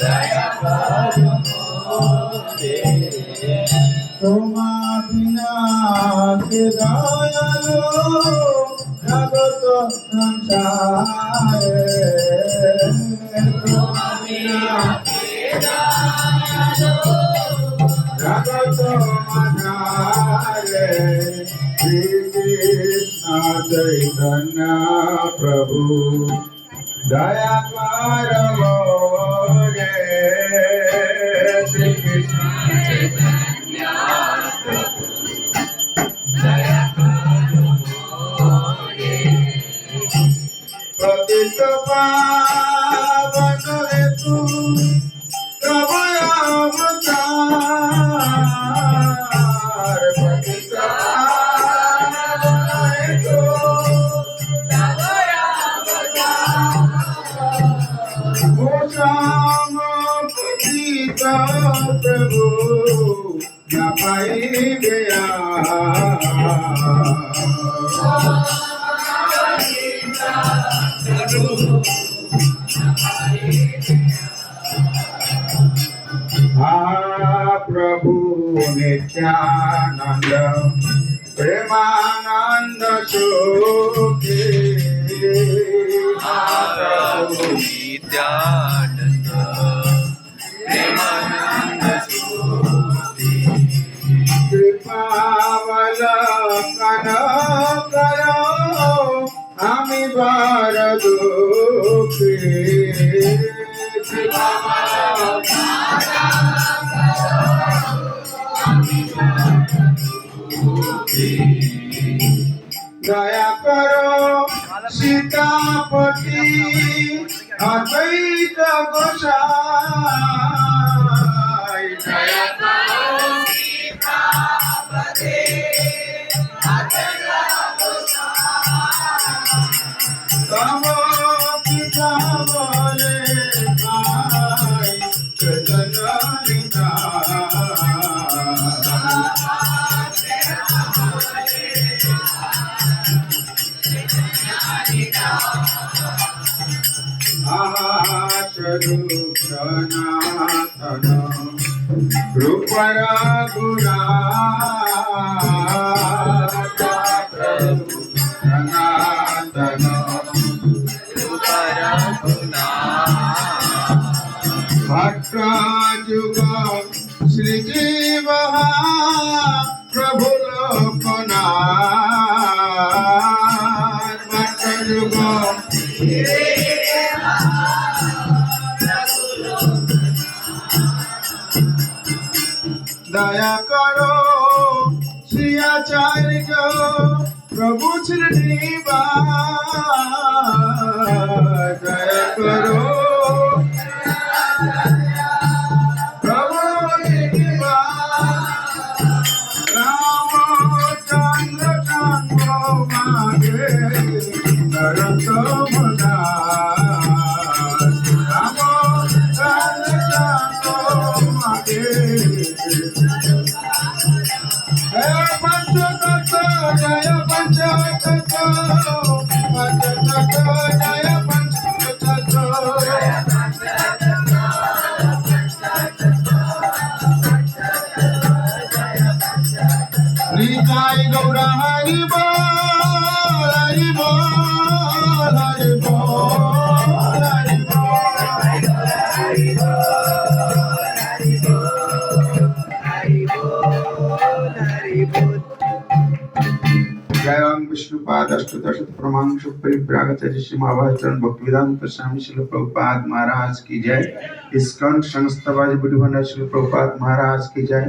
दया करो मोरे তোমা বিনা কে দয়ালো জগত সংসারে তোমা বিনা কে দয়ালো জগত মাঝারে শ্রী কৃষ্ণ চৈতন্য প্রভু দয়া কর মোরে শ্রী কৃষ্ণ चैतन्य प्रभु दया करो मोरे पतित पावन हेतु प्रभु अवतार पतित पावन हेतु श्याम पतित प्रभु न पाई गया प्रभु नित्यानंद प्रेमानंद सुखी प्रभु नित्यानंद प्रेमानंद सुखी कृपावलोकन करो আমি বার দুঃখী দয়া করো সীতাপতি অদ্বৈত গোসাই দয়া করো सीतापते তম পিতা বলে ভাই চৈতন্য स्वरूप सनातन रूप रघुरा सनातन भक्त जुग श्री जीव प्रभु लोकनाथ भक्त जुग दया करो श्री आचार्य प्रभु श्रीनिवास दया करो प्रभु श्रीनिवास रामचंद्र चंद्र मागे नरोत्तम दास रामचंद्र चंद्र मागे पंचतत्व जय पंचतत्व पंचतत्व जय पंचतत्व निताय गौर हरि बोल हरि बोल हरि बोल हरि जय विष्णुपाद अष्टदश प्रमाण परिव्राजक श्री महाभारत भक्तिवेदांत स्वामी श्री प्रभुपाद महाराज की जय। इस्कॉन संस्थावादी बुद्धिभंडार श्री प्रभुपाद महाराज की जय।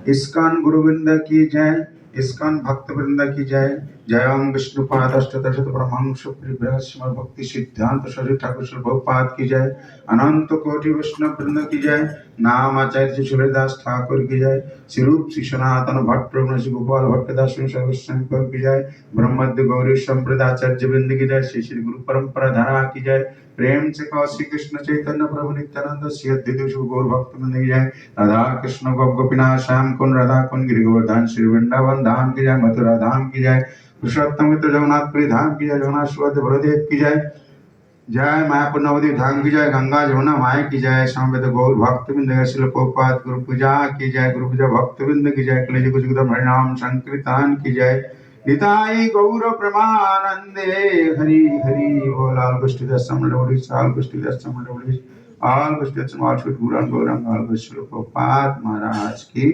इस्कॉन गुरुवृंद की जय। इस्कॉन भक्तवृंद की जय। जय विष्णुपाद अष्टदश प्रमाण परिव्राजक श्री भक्ति सिद्धांत श्री ठाकुर श्री प्रभुपाद की जय। अनंत कोटि वैष्णव वृंद की जय। नाम आचार्य सूर्यदास ठाकुर की जय। श्री रूप श्री सनातन भट्ट प्रभु श्री गोपाल भट्टदास सर्वस्व की जय। ब्रह्मद्य गौरी संप्रदाचार्य वृंद की जय। श्री श्री गुरु परंपरा धारा की जय। प्रेम से कहो श्री कृष्ण चैतन्य प्रभु नित्यानंद श्री अद्वैत गौर भक्त वृंद की जय। राधा कृष्ण गोपीनाथ श्याम कुंड राधा कुंड गिरि गोवर्धन श्री वृंदावन धाम की जय। मथुरा धाम की जय। पुरुषोत्तम मित्र जगन्नाथपुरी धाम की जय। जगन्नाथ सुबोध भरदेव की जय। जय मायापुर नवदीप धाम की जय, गंगा जमुना माया की जय, समवेत गौर भक्तबिंद शिल प्रभुपाद गुरु पूजा की जय, गुरु पूजा भक्तबिंद की जय, कलेज कुछ हरिनाम संकीर्तन की जय, निताई गौर प्रमानंदे हरि हरि बोल। आल गोष्ठी दर्शन मंडल आल गोष्ठी दर्शन मंडल आल गोष्ठी दर्शन आल शुद्ध गुरु गौरंग आल गोष्ठी प्रभुपाद महाराज की